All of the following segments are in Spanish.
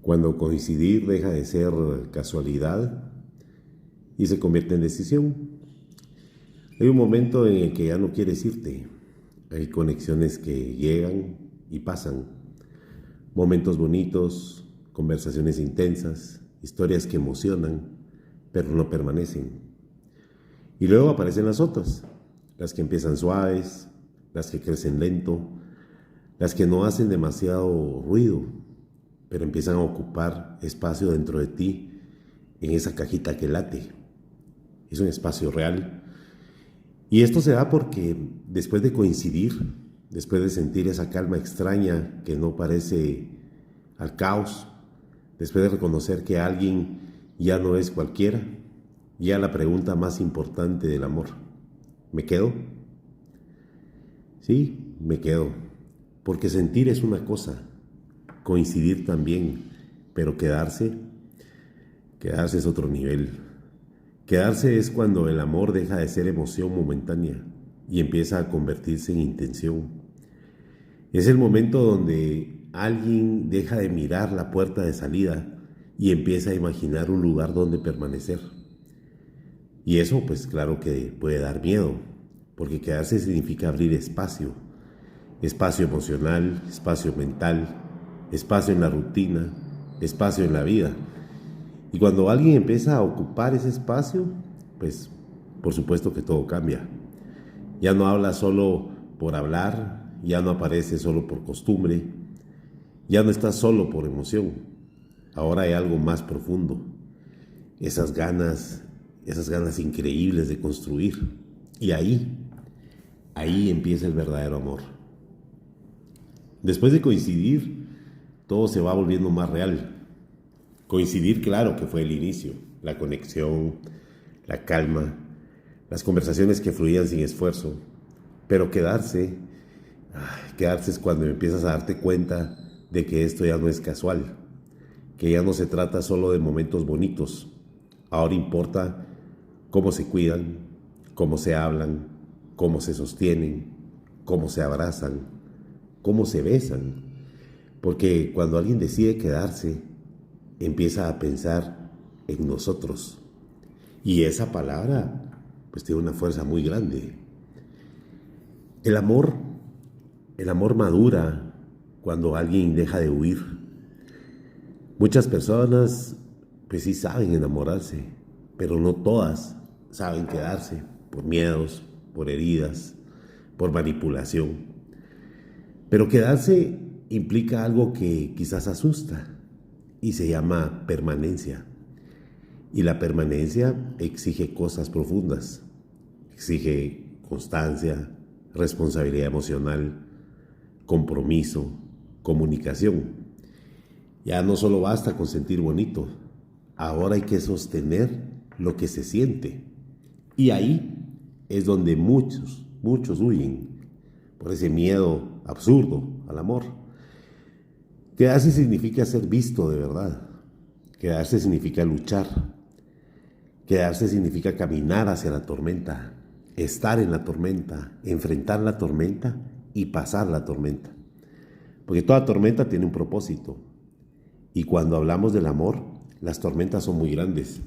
cuando coincidir deja de ser casualidad y se convierte en decisión. Hay un momento en el que ya no quieres irte. Hay conexiones que llegan y pasan. Momentos bonitos, conversaciones intensas, historias que emocionan, pero no permanecen. Y luego aparecen las otras, las que empiezan suaves, las que crecen lento, las que no hacen demasiado ruido, pero empiezan a ocupar espacio dentro de ti, en esa cajita que late. Es un espacio real. Y esto se da porque después de coincidir, después de sentir esa calma extraña que no parece al caos, después de reconocer que alguien ya no es cualquiera, ya la pregunta más importante del amor: ¿me quedo? Sí, me quedo. Porque sentir es una cosa, coincidir también, pero quedarse es otro nivel. Quedarse es cuando el amor deja de ser emoción momentánea y empieza a convertirse en intención. Es el momento donde alguien deja de mirar la puerta de salida y empieza a imaginar un lugar donde permanecer. Y eso, pues claro que puede dar miedo, porque quedarse significa abrir espacio, espacio emocional, espacio mental, espacio en la rutina, espacio en la vida. Y cuando alguien empieza a ocupar ese espacio, pues por supuesto que todo cambia. Ya no habla solo por hablar, ya no aparece solo por costumbre, ya no está solo por emoción. Ahora hay algo más profundo, esas ganas increíbles de construir. Y ahí empieza el verdadero amor. Después de coincidir, todo se va volviendo más real. Coincidir, claro que fue el inicio, la conexión, la calma, las conversaciones que fluían sin esfuerzo. Pero quedarse es cuando empiezas a darte cuenta de que esto ya no es casual, que ya no se trata solo de momentos bonitos. Ahora importa cómo se cuidan, cómo se hablan, cómo se sostienen, cómo se abrazan, cómo se besan. Porque cuando alguien decide quedarse, empieza a pensar en nosotros. Y esa palabra, pues tiene una fuerza muy grande. El amor, el amor madura cuando alguien deja de huir. Muchas personas, pues sí saben enamorarse, pero no todas saben quedarse por miedos, por heridas, por manipulación. Pero quedarse implica algo que quizás asusta y se llama permanencia. Y la permanencia exige cosas profundas, exige constancia, responsabilidad emocional, compromiso, comunicación. Ya no solo basta con sentir bonito, ahora hay que sostener lo que se siente. Y ahí es donde muchos huyen por ese miedo absurdo al amor. Quedarse significa ser visto de verdad. Quedarse significa luchar. Quedarse significa caminar hacia la tormenta, estar en la tormenta, enfrentar la tormenta y pasar la tormenta. Porque toda tormenta tiene un propósito. Y cuando hablamos del amor, las tormentas son muy grandes,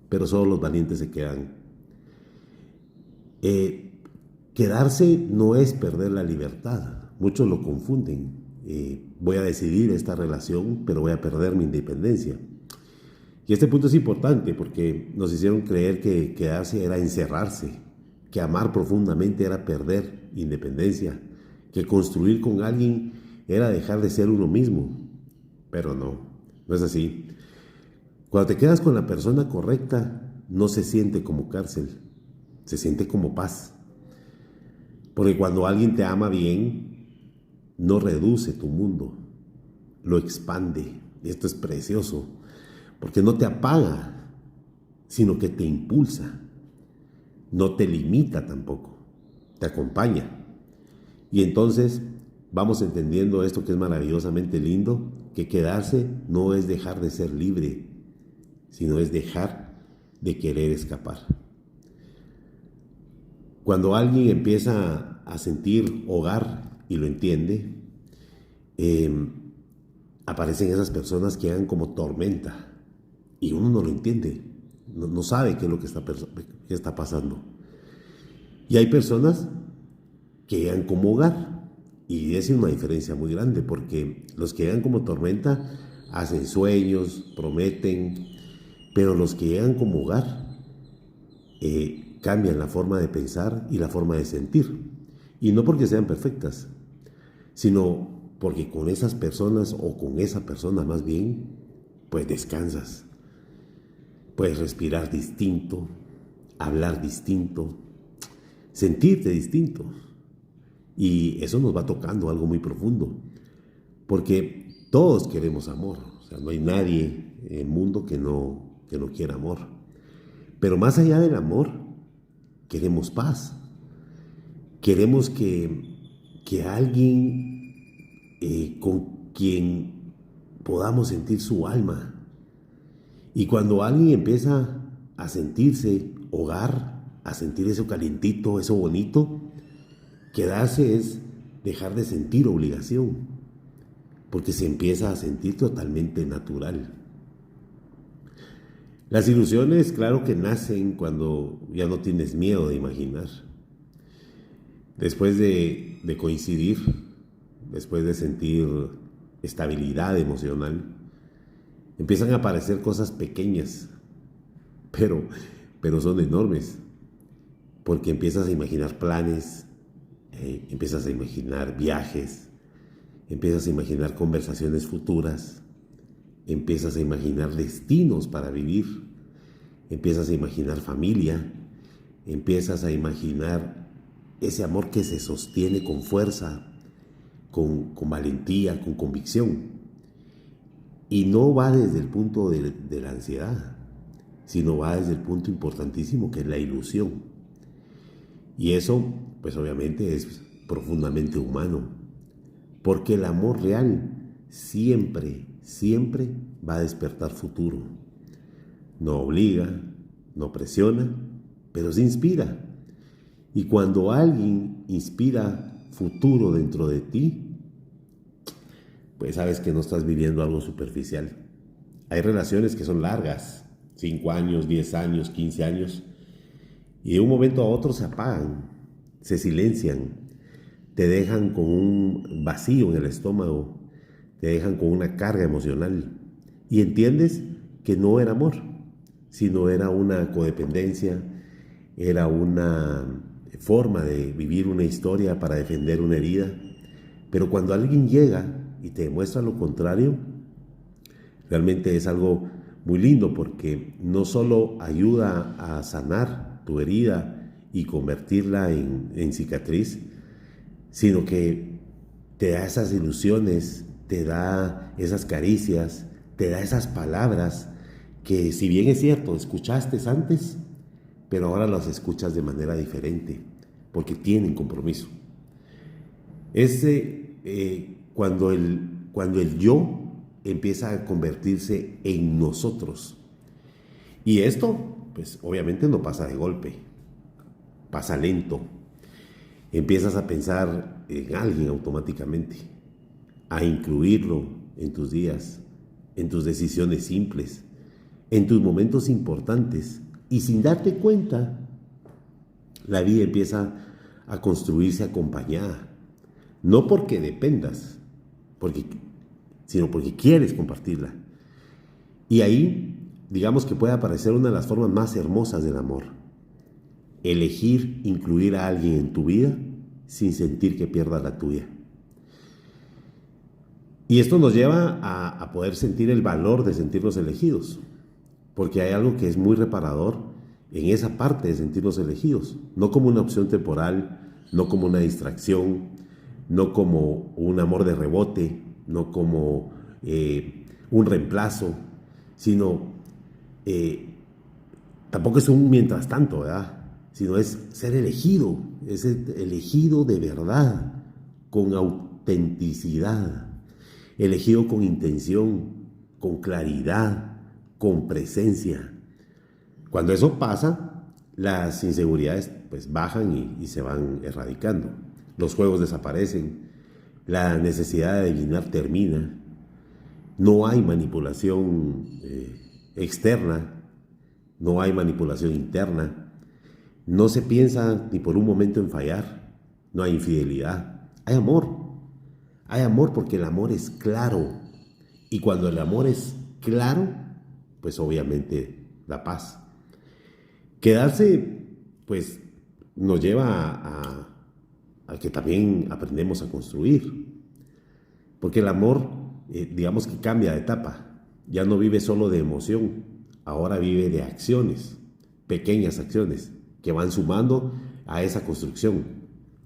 pero solo los valientes se quedan. Quedarse no es perder la libertad. Muchos lo confunden. Voy a decidir esta relación, pero voy a perder mi independencia. Y este punto es importante porque nos hicieron creer que quedarse era encerrarse, que amar profundamente era perder independencia, que construir con alguien era dejar de ser uno mismo. Pero no es así. Cuando te quedas con la persona correcta, no se siente como cárcel, se siente como paz. Porque cuando alguien te ama bien, no reduce tu mundo, lo expande. Y esto es precioso, porque no te apaga, sino que te impulsa. No te limita tampoco, te acompaña. Y entonces vamos entendiendo esto que es maravillosamente lindo, que quedarse no es dejar de ser libre, sino es dejar de querer escapar. Cuando alguien empieza a sentir hogar y lo entiende, aparecen esas personas que llegan como tormenta y uno no lo entiende, no sabe qué es lo que qué está pasando. Y hay personas que llegan como hogar, y esa es una diferencia muy grande, porque los que llegan como tormenta hacen sueños, prometen, pero los que llegan como hogar cambian la forma de pensar y la forma de sentir. Y no porque sean perfectas, sino porque con esas personas, o con esa persona más bien, pues descansas. Puedes respirar distinto, hablar distinto, sentirte distinto. Y eso nos va tocando algo muy profundo, porque todos queremos amor. O sea, no hay nadie en el mundo que no quiera amor. Pero más allá del amor, queremos paz. Queremos que alguien con quien podamos sentir su alma. Y cuando alguien empieza a sentirse hogar, a sentir eso calientito, eso bonito, quedarse es dejar de sentir obligación, porque se empieza a sentir totalmente natural. Las ilusiones, claro que nacen cuando ya no tienes miedo de imaginar. Después de coincidir, después de sentir estabilidad emocional, empiezan a aparecer cosas pequeñas, pero son enormes, porque empiezas a imaginar planes, empiezas a imaginar viajes, empiezas a imaginar conversaciones futuras, empiezas a imaginar destinos para vivir, empiezas a imaginar familia, empiezas a imaginar ese amor que se sostiene con fuerza, con valentía, con convicción. Y no va desde el punto de la ansiedad, sino va desde el punto importantísimo que es la ilusión. Y eso, pues obviamente es profundamente humano, porque el amor real siempre va a despertar futuro. No obliga, no presiona, pero se inspira. Y cuando alguien inspira futuro dentro de ti, pues sabes que no estás viviendo algo superficial. Hay relaciones que son largas, 5 años, 10 años, 15 años, y de un momento a otro se apagan, se silencian, te dejan con un vacío en el estómago, te dejan con una carga emocional, y entiendes que no era amor, sino era una codependencia, era una forma de vivir una historia para defender una herida. Pero cuando alguien llega y te demuestra lo contrario, realmente es algo muy lindo, porque no solo ayuda a sanar tu herida y convertirla en cicatriz, sino que te da esas ilusiones, te da esas caricias, te da esas palabras que, si bien es cierto, escuchaste antes, pero ahora las escuchas de manera diferente, porque tienen compromiso. Cuando el yo empieza a convertirse en nosotros. Y esto, pues obviamente no pasa de golpe, pasa lento. Empiezas a pensar en alguien automáticamente, a incluirlo en tus días, en tus decisiones simples, en tus momentos importantes. Y sin darte cuenta, la vida empieza a construirse acompañada. No porque dependas, sino porque quieres compartirla. Y ahí, digamos que puede aparecer una de las formas más hermosas del amor. Elegir incluir a alguien en tu vida sin sentir que pierdas la tuya. Y esto nos lleva a poder sentir el valor de sentirnos elegidos, porque hay algo que es muy reparador en esa parte de sentirnos elegidos, no como una opción temporal, no como una distracción, no como un amor de rebote, no como un reemplazo, sino tampoco es un mientras tanto, ¿verdad? Sino es ser elegido, es elegido de verdad, con autenticidad, elegido con intención, con claridad, con presencia. Cuando eso pasa, las inseguridades pues bajan y se van erradicando. Los juegos desaparecen, la necesidad de adivinar termina, No hay manipulación externa, no hay manipulación interna, no se piensa ni por un momento en fallar, no hay infidelidad, hay amor porque el amor es claro, y cuando el amor es claro, pues obviamente la paz. Quedarse, pues nos lleva a que también aprendemos a construir, porque el amor, digamos que cambia de etapa, ya no vive solo de emoción, ahora vive de acciones, pequeñas acciones que van sumando a esa construcción.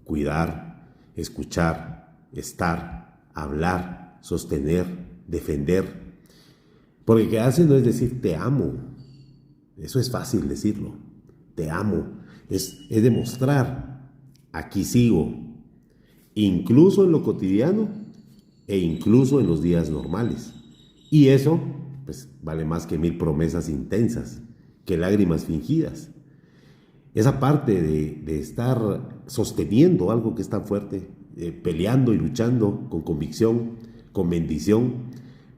Cuidar, escuchar, estar, hablar, sostener, defender. Porque quedarse no es decir te amo, eso es fácil decirlo, te amo, es demostrar, aquí sigo, incluso en lo cotidiano e incluso en los días normales. Y eso, pues, vale más que 1000 promesas intensas, que lágrimas fingidas. Esa parte de estar sosteniendo algo que es tan fuerte, peleando y luchando con convicción, con bendición,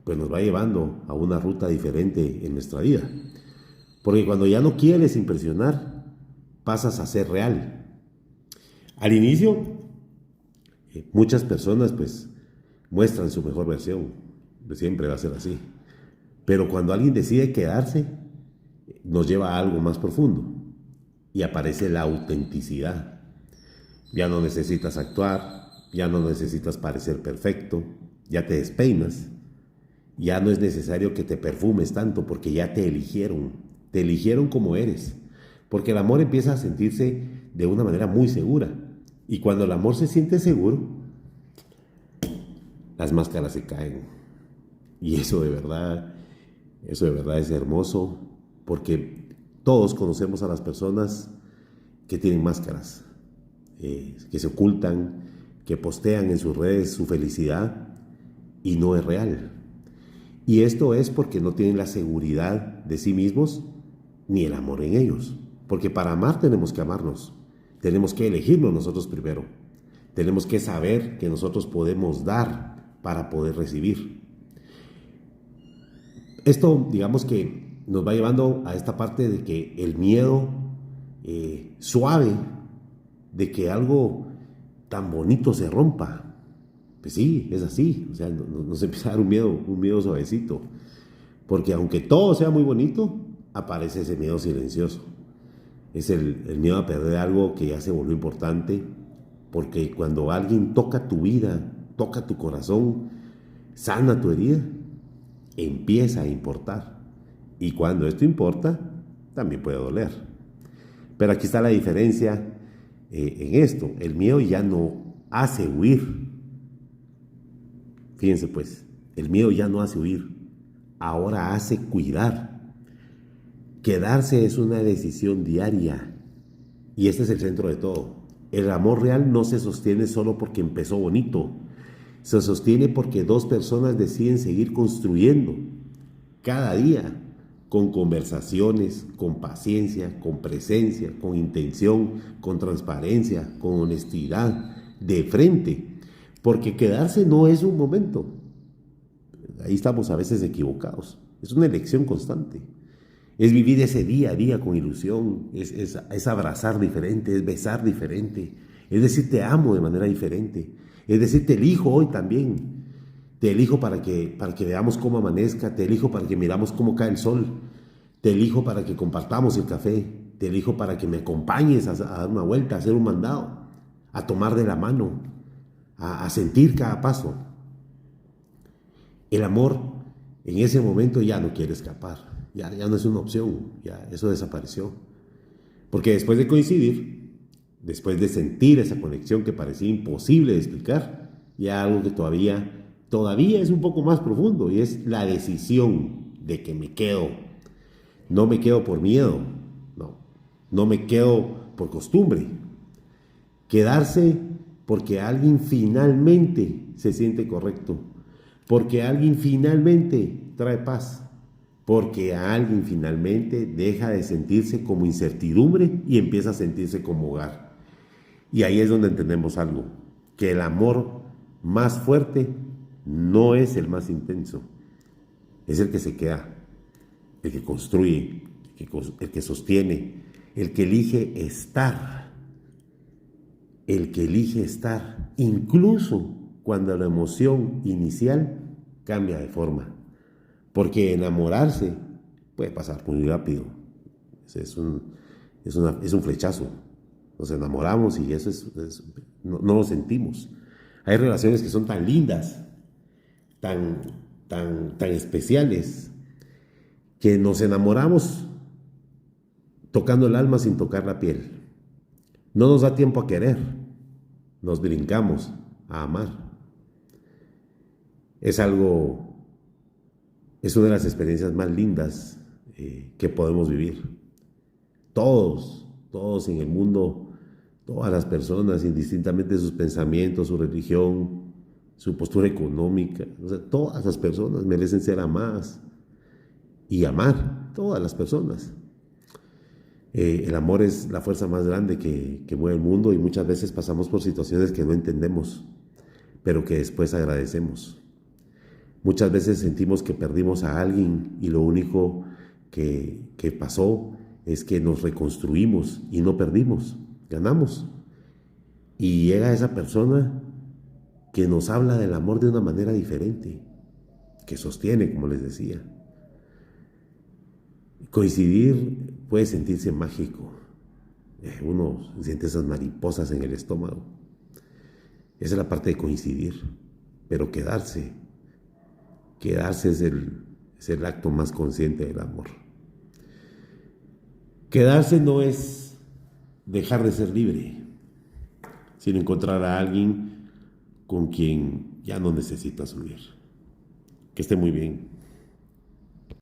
pues nos va llevando a una ruta diferente en nuestra vida. Porque cuando ya no quieres impresionar, pasas a ser real. Al inicio, muchas personas pues muestran su mejor versión, siempre va a ser así. Pero cuando alguien decide quedarse, nos lleva a algo más profundo y aparece la autenticidad. Ya no necesitas actuar, ya no necesitas parecer perfecto, ya te despeinas, ya no es necesario que te perfumes tanto porque ya te eligieron como eres, porque el amor empieza a sentirse de una manera muy segura, y cuando el amor se siente seguro, las máscaras se caen, y eso de verdad es hermoso, porque todos conocemos a las personas que tienen máscaras, que se ocultan, que postean en sus redes su felicidad y no es real. Y esto es porque no tienen la seguridad de sí mismos ni el amor en ellos. Porque para amar tenemos que amarnos, tenemos que elegirnos nosotros primero, tenemos que saber que nosotros podemos dar para poder recibir. Esto, digamos que nos va llevando a esta parte de que el miedo suave de que algo tan bonito se rompa. Pues sí, es así, o sea, nos empieza a dar un miedo suavecito, porque aunque todo sea muy bonito, aparece ese miedo silencioso. Es el miedo a perder algo que ya se volvió importante, porque cuando alguien toca tu vida, toca tu corazón, sana tu herida, empieza a importar. Y cuando esto importa, también puede doler. Pero aquí está la diferencia en esto. El miedo ya no hace huir. Fíjense pues, el miedo ya no hace huir, ahora hace cuidar. Quedarse es una decisión diaria y este es el centro de todo. El amor real no se sostiene solo porque empezó bonito, se sostiene porque dos personas deciden seguir construyendo cada día, con conversaciones, con paciencia, con presencia, con intención, con transparencia, con honestidad, de frente. Porque quedarse no es un momento. Ahí estamos a veces equivocados. Es una elección constante. Es vivir ese día a día con ilusión. Es abrazar diferente, es besar diferente. Es decir, te amo de manera diferente. Es decir, te elijo hoy también. Te elijo para que veamos cómo amanezca. Te elijo para que miramos cómo cae el sol. Te elijo para que compartamos el café. Te elijo para que me acompañes a dar una vuelta, a hacer un mandado, a tomar de la mano, a sentir cada paso. El amor en ese momento ya no quiere escapar, ya no es una opción, ya eso desapareció. Porque después de coincidir, después de sentir esa conexión que parecía imposible de explicar, ya algo que todavía es un poco más profundo, y es la decisión de que me quedo. No me quedo por miedo, no me quedo por costumbre. Quedarse porque alguien finalmente se siente correcto, porque alguien finalmente trae paz, porque alguien finalmente deja de sentirse como incertidumbre y empieza a sentirse como hogar. Y ahí es donde entendemos algo, que el amor más fuerte no es el más intenso, es el que se queda, el que construye, el que sostiene, el que elige estar, incluso cuando la emoción inicial cambia de forma. Porque enamorarse puede pasar muy rápido. Es un flechazo. Nos enamoramos y eso no lo sentimos. Hay relaciones que son tan lindas, tan especiales, que nos enamoramos tocando el alma sin tocar la piel. No nos da tiempo a querer, nos brincamos a amar. Es una de las experiencias más lindas que podemos vivir. Todos en el mundo, todas las personas, indistintamente de sus pensamientos, su religión, su postura económica, o sea, todas las personas merecen ser amadas y amar, todas las personas. El amor es la fuerza más grande que mueve el mundo y muchas veces pasamos por situaciones que no entendemos, pero que después agradecemos. Muchas veces sentimos que perdimos a alguien y lo único que pasó es que nos reconstruimos y no perdimos, ganamos. Y llega esa persona que nos habla del amor de una manera diferente, que sostiene, como les decía. Coincidir puede sentirse mágico. Uno siente esas mariposas en el estómago. Esa es la parte de coincidir. Pero quedarse es el acto más consciente del amor. Quedarse no es dejar de ser libre, sino encontrar a alguien con quien ya no necesitas huir. Que esté muy bien.